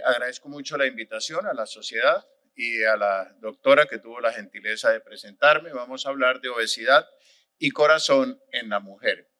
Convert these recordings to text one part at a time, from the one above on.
Agradezco mucho la invitación a la sociedad y a la doctora que tuvo la gentileza de presentarme. Vamos a hablar de obesidad y corazón en la mujer.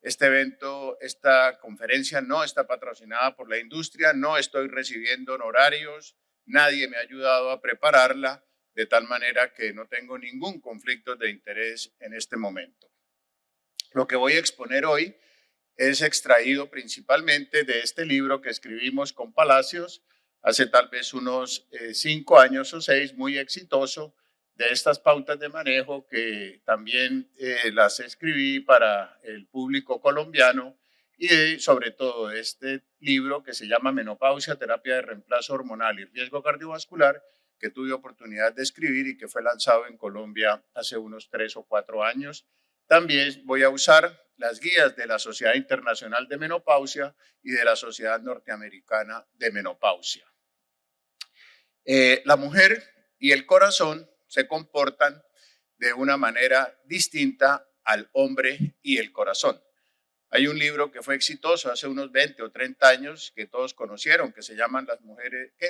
Este evento, esta conferencia no está patrocinada por la industria, no estoy recibiendo honorarios, nadie me ha ayudado a prepararla, de tal manera que no tengo ningún conflicto de interés en este momento. Lo que voy a exponer hoy es extraído principalmente de este libro que escribimos con Palacios hace tal vez unos 5 años o 6, muy exitoso, de estas pautas de manejo que también las escribí para el público colombiano y sobre todo este libro que se llama Menopausia, terapia de reemplazo hormonal y riesgo cardiovascular, que tuve oportunidad de escribir y que fue lanzado en Colombia hace unos 3 o 4 años. También voy a usar las guías de la Sociedad Internacional de Menopausia y de la Sociedad Norteamericana de Menopausia. La mujer y el corazón se comportan de una manera distinta al hombre y el corazón. Hay un libro que fue exitoso hace unos 20 o 30 años que todos conocieron, que se llaman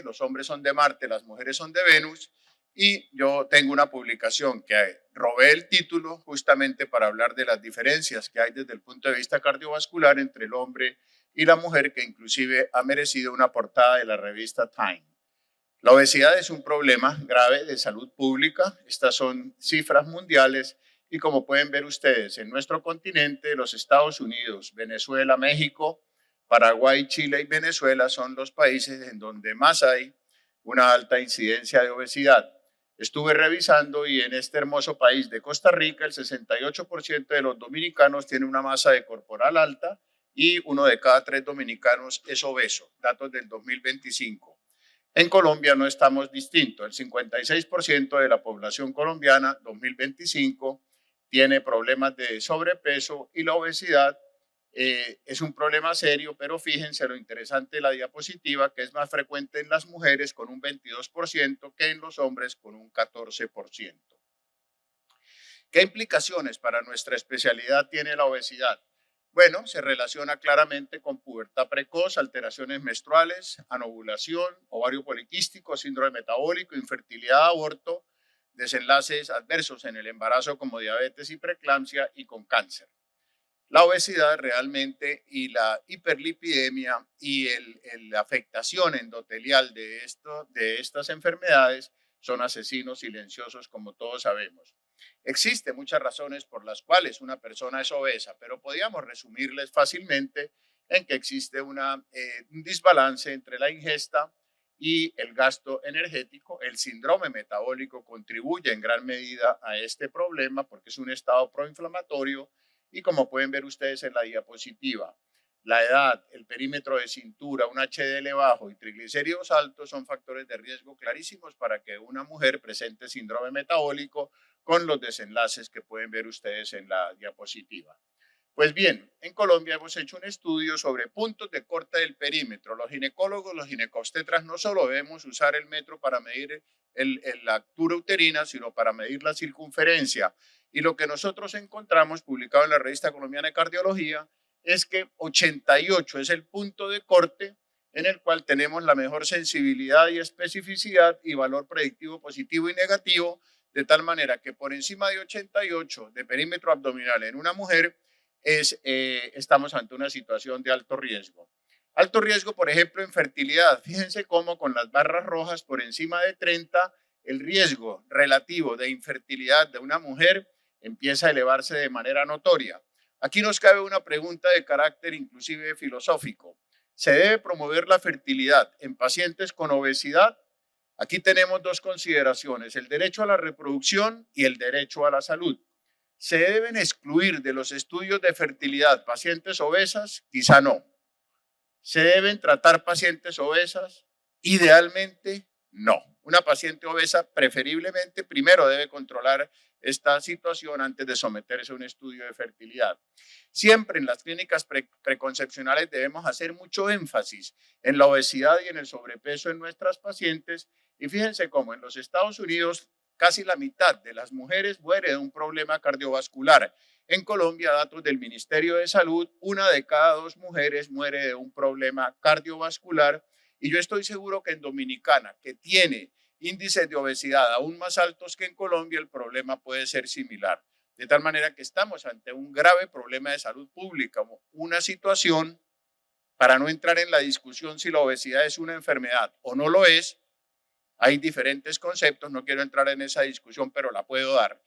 Los hombres son de Marte, las mujeres son de Venus, y yo tengo una publicación que robé el título justamente para hablar de las diferencias que hay desde el punto de vista cardiovascular entre el hombre y la mujer, que inclusive ha merecido una portada de la revista Time. La obesidad es un problema grave de salud pública. Estas son cifras mundiales y como pueden ver ustedes, en nuestro continente, los Estados Unidos, Venezuela, México, Paraguay, Chile y Venezuela son los países en donde más hay una alta incidencia de obesidad. Estuve revisando y en este hermoso país de Costa Rica, el 68% de los dominicanos tiene una masa de corporal alta y 1 de cada 3 dominicanos es obeso, datos del 2025. En Colombia no estamos distintos. El 56% de la población colombiana 2025 tiene problemas de sobrepeso y la obesidad es un problema serio, pero fíjense lo interesante de la diapositiva, que es más frecuente en las mujeres con un 22% que en los hombres con un 14%. ¿Qué implicaciones para nuestra especialidad tiene la obesidad? Bueno, se relaciona claramente con pubertad precoz, alteraciones menstruales, anovulación, ovario poliquístico, síndrome metabólico, infertilidad, aborto, desenlaces adversos en el embarazo como diabetes y preeclampsia y con cáncer. La obesidad realmente y la hiperlipidemia y la afectación endotelial de estas enfermedades son asesinos silenciosos, como todos sabemos. Existen muchas razones por las cuales una persona es obesa, pero podríamos resumirles fácilmente en que existe un desbalance entre la ingesta y el gasto energético. El síndrome metabólico contribuye en gran medida a este problema porque es un estado proinflamatorio y como pueden ver ustedes en la diapositiva, la edad, el perímetro de cintura, un HDL bajo y triglicéridos altos son factores de riesgo clarísimos para que una mujer presente síndrome metabólico con los desenlaces que pueden ver ustedes en la diapositiva. Pues bien, en Colombia hemos hecho un estudio sobre puntos de corte del perímetro. Los ginecólogos, los ginecobstetras no solo debemos usar el metro para medir la altura uterina, sino para medir la circunferencia. Y lo que nosotros encontramos, publicado en la Revista Colombiana de Cardiología, es que 88 es el punto de corte en el cual tenemos la mejor sensibilidad y especificidad y valor predictivo positivo y negativo, de tal manera que por encima de 88 de perímetro abdominal en una mujer estamos ante una situación de alto riesgo. Alto riesgo, por ejemplo, en fertilidad. Fíjense cómo con las barras rojas por encima de 30, el riesgo relativo de infertilidad de una mujer empieza a elevarse de manera notoria. Aquí nos cabe una pregunta de carácter inclusive filosófico. ¿Se debe promover la fertilidad en pacientes con obesidad? Aquí tenemos dos consideraciones, el derecho a la reproducción y el derecho a la salud. ¿Se deben excluir de los estudios de fertilidad pacientes obesas? Quizá no. ¿Se deben tratar pacientes obesas? Idealmente, no. Una paciente obesa preferiblemente primero debe controlar esta situación antes de someterse a un estudio de fertilidad. Siempre en las clínicas preconcepcionales debemos hacer mucho énfasis en la obesidad y en el sobrepeso en nuestras pacientes. Y fíjense cómo en los Estados Unidos casi la mitad de las mujeres muere de un problema cardiovascular. En Colombia, datos del Ministerio de Salud, 1 de cada 2 mujeres muere de un problema cardiovascular Y yo estoy seguro que en Dominicana, que tiene índices de obesidad aún más altos que en Colombia, el problema puede ser similar. De tal manera que estamos ante un grave problema de salud pública, una situación, para no entrar en la discusión si la obesidad es una enfermedad o no lo es, hay diferentes conceptos, no quiero entrar en esa discusión, pero la puedo dar.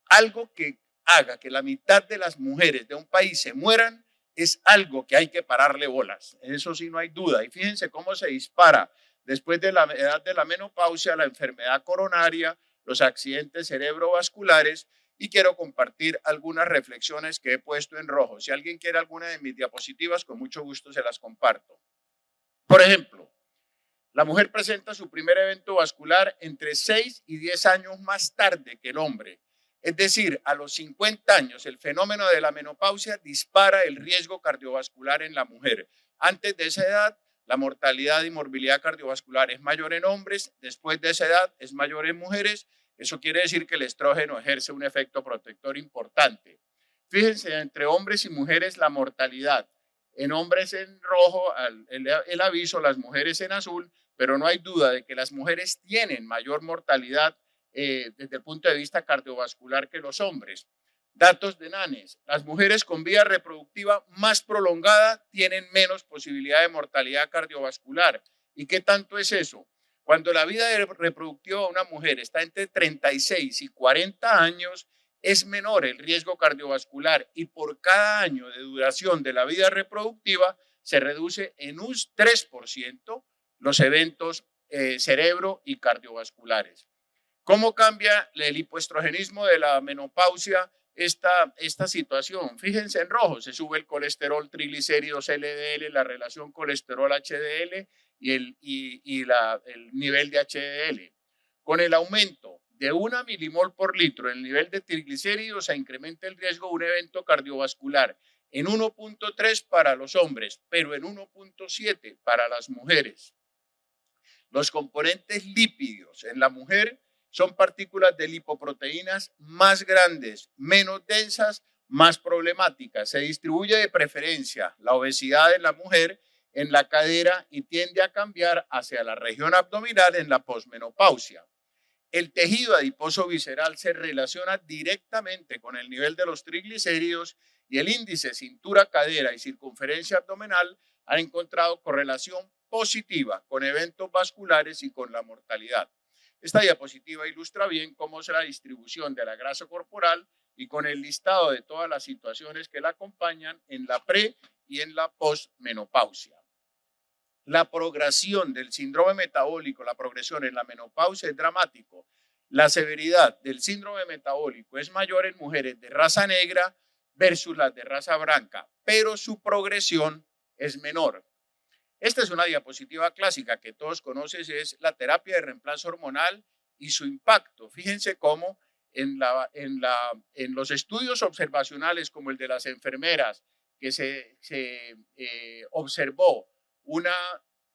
Algo que haga que la mitad de las mujeres de un país se mueran es algo que hay que pararle bolas. Eso sí, no hay duda. Y fíjense cómo se dispara después de la edad de la menopausia, la enfermedad coronaria, los accidentes cerebrovasculares. Y quiero compartir algunas reflexiones que he puesto en rojo. Si alguien quiere alguna de mis diapositivas, con mucho gusto se las comparto. Por ejemplo, la mujer presenta su primer evento vascular entre 6 y 10 años más tarde que el hombre. Es decir, a los 50 años, el fenómeno de la menopausia dispara el riesgo cardiovascular en la mujer. Antes de esa edad, la mortalidad y morbilidad cardiovascular es mayor en hombres, después de esa edad es mayor en mujeres. Eso quiere decir que el estrógeno ejerce un efecto protector importante. Fíjense, entre hombres y mujeres la mortalidad. En hombres en rojo el aviso, las mujeres en azul, pero no hay duda de que las mujeres tienen mayor mortalidad desde el punto de vista cardiovascular que los hombres. Datos de NANES. Las mujeres con vida reproductiva más prolongada tienen menos posibilidad de mortalidad cardiovascular. ¿Y qué tanto es eso? Cuando la vida reproductiva de una mujer está entre 36 y 40 años, es menor el riesgo cardiovascular y por cada año de duración de la vida reproductiva se reduce en un 3% los eventos cerebro y cardiovasculares. ¿Cómo cambia el hipoestrogenismo de la menopausia esta situación? Fíjense en rojo, se sube el colesterol, triglicéridos, LDL, la relación colesterol-HDL y el nivel de HDL. Con el aumento de 1 milimol por litro en el nivel de triglicéridos, se incrementa el riesgo de un evento cardiovascular en 1.3 para los hombres, pero en 1.7 para las mujeres. Los componentes lípidos en la mujer son partículas de lipoproteínas más grandes, menos densas, más problemáticas. Se distribuye de preferencia la obesidad en la mujer en la cadera y tiende a cambiar hacia la región abdominal en la posmenopausia. El tejido adiposo visceral se relaciona directamente con el nivel de los triglicéridos y el índice cintura, cadera y circunferencia abdominal han encontrado correlación positiva con eventos vasculares y con la mortalidad. Esta diapositiva ilustra bien cómo es la distribución de la grasa corporal y con el listado de todas las situaciones que la acompañan en la pre y en la posmenopausia. La progresión del síndrome metabólico, la progresión en la menopausia es dramático. La severidad del síndrome metabólico es mayor en mujeres de raza negra versus las de raza blanca, pero su progresión es menor. Esta es una diapositiva clásica que todos conocen, es la terapia de reemplazo hormonal y su impacto. Fíjense cómo en los estudios observacionales como el de las enfermeras, que se observó una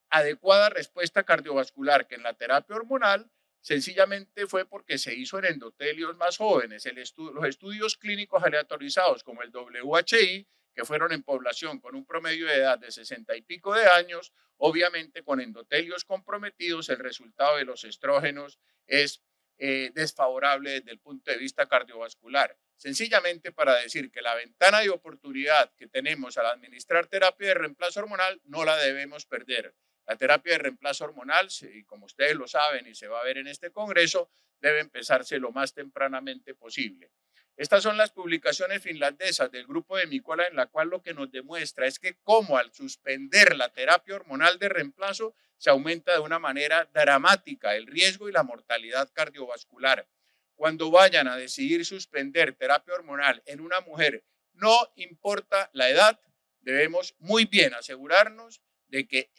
adecuada respuesta cardiovascular que en la terapia hormonal, sencillamente fue porque se hizo en endotelios más jóvenes. Los estudios clínicos aleatorizados como el WHI, que fueron en población con un promedio de edad de 60 y pico de años, obviamente con endotelios comprometidos, el resultado de los estrógenos es desfavorable desde el punto de vista cardiovascular. Sencillamente para decir que la ventana de oportunidad que tenemos al administrar terapia de reemplazo hormonal no la debemos perder. La terapia de reemplazo hormonal, y como ustedes lo saben y se va a ver en este congreso, debe empezarse lo más tempranamente posible. Estas son las publicaciones finlandesas del grupo de Mikkola, en la cual lo que nos demuestra es que cómo al suspender la terapia hormonal de reemplazo se aumenta de una manera dramática el riesgo y la mortalidad cardiovascular. Cuando vayan a decidir suspender terapia hormonal en una mujer, no importa la edad, debemos muy bien asegurarnos de que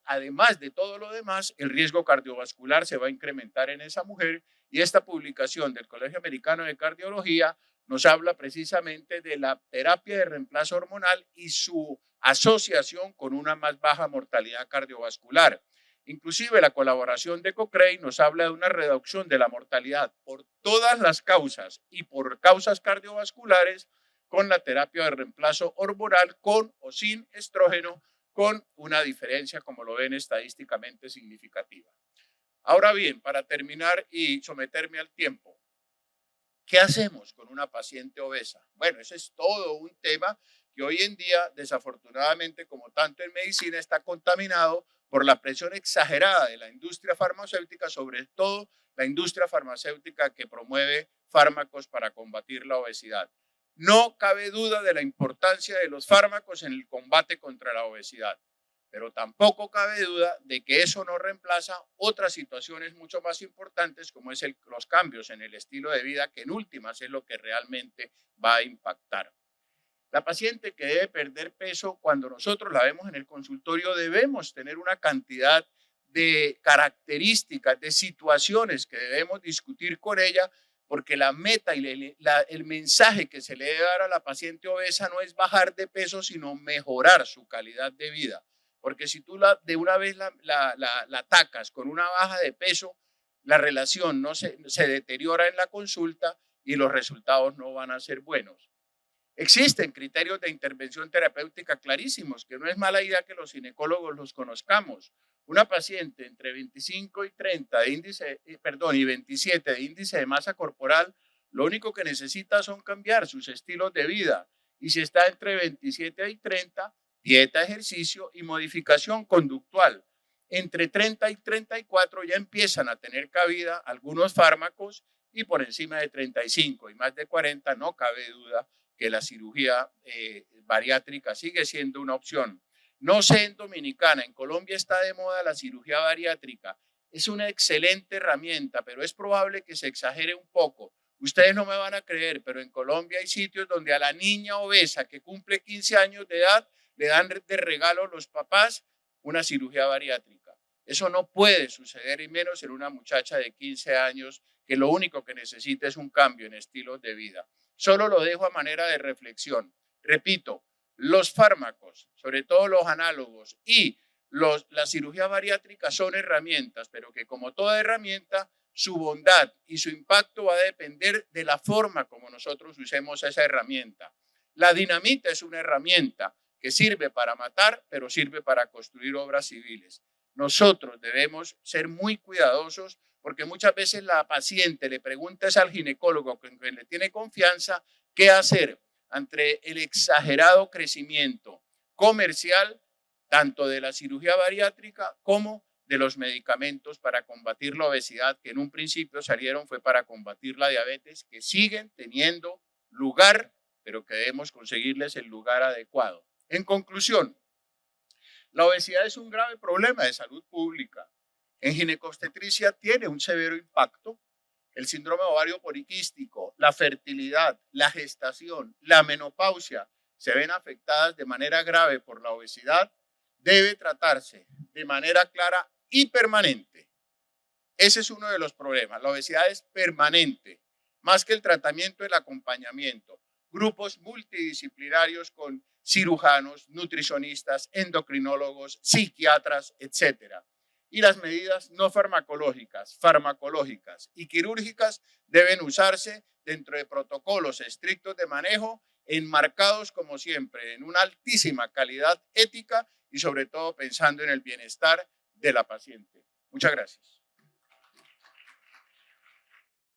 además de todo lo demás, el riesgo cardiovascular se va a incrementar en esa mujer. Y esta publicación del Colegio Americano de Cardiología nos habla precisamente de la terapia de reemplazo hormonal y su asociación con una más baja mortalidad cardiovascular. Inclusive la colaboración de Cochrane nos habla de una reducción de la mortalidad por todas las causas y por causas cardiovasculares con la terapia de reemplazo hormonal con o sin estrógeno con una diferencia, como lo ven, estadísticamente significativa. Ahora bien, para terminar y someterme al tiempo, ¿qué hacemos con una paciente obesa? Bueno, ese es todo un tema que hoy en día, desafortunadamente, como tanto en medicina, está contaminado por la presión exagerada de la industria farmacéutica, sobre todo la industria farmacéutica que promueve fármacos para combatir la obesidad. No cabe duda de la importancia de los fármacos en el combate contra la obesidad, pero tampoco cabe duda de que eso no reemplaza otras situaciones mucho más importantes, como es los cambios en el estilo de vida, que en últimas es lo que realmente va a impactar. La paciente que debe perder peso, cuando nosotros la vemos en el consultorio, debemos tener una cantidad de características, de situaciones que debemos discutir con ella, porque la meta y el mensaje que se le debe dar a la paciente obesa no es bajar de peso, sino mejorar su calidad de vida. Porque si tú de una vez la atacas con una baja de peso, la relación no se deteriora en la consulta y los resultados no van a ser buenos. Existen criterios de intervención terapéutica clarísimos, que no es mala idea que los ginecólogos los conozcamos. Una paciente entre 25 y 30 de índice, y 27 de índice de masa corporal, lo único que necesita son cambiar sus estilos de vida. Y si está entre 27 y 30, dieta, ejercicio y modificación conductual. Entre 30 y 34 ya empiezan a tener cabida algunos fármacos, y por encima de 35 y más de 40 no cabe duda que la cirugía bariátrica sigue siendo una opción. No sé en Dominicana, en Colombia está de moda la cirugía bariátrica. Es una excelente herramienta, pero es probable que se exagere un poco. Ustedes no me van a creer, pero en Colombia hay sitios donde a la niña obesa que cumple 15 años de edad le dan de regalo los papás una cirugía bariátrica. Eso no puede suceder, y menos en una muchacha de 15 años que lo único que necesita es un cambio en estilos de vida. Solo lo dejo a manera de reflexión. Repito, los fármacos, sobre todo los análogos y la cirugía bariátrica son herramientas, pero que como toda herramienta, su bondad y su impacto va a depender de la forma como nosotros usemos esa herramienta. La dinamita es una herramienta que sirve para matar, pero sirve para construir obras civiles. Nosotros debemos ser muy cuidadosos, porque muchas veces la paciente le pregunta al ginecólogo con quien le tiene confianza qué hacer ante el exagerado crecimiento comercial tanto de la cirugía bariátrica como de los medicamentos para combatir la obesidad, que en un principio salieron fue para combatir la diabetes, que siguen teniendo lugar, pero que debemos conseguirles el lugar adecuado. En conclusión, la obesidad es un grave problema de salud pública. En ginecobstetricia tiene un severo impacto. El síndrome ovario poliquístico, la fertilidad, la gestación, la menopausia se ven afectadas de manera grave por la obesidad. Debe tratarse de manera clara y permanente. Ese es uno de los problemas. La obesidad es permanente, más que el tratamiento, el acompañamiento. Grupos multidisciplinarios con cirujanos, nutricionistas, endocrinólogos, psiquiatras, etcétera. Y las medidas no farmacológicas, farmacológicas y quirúrgicas deben usarse dentro de protocolos estrictos de manejo, enmarcados como siempre en una altísima calidad ética y sobre todo pensando en el bienestar de la paciente. Muchas gracias.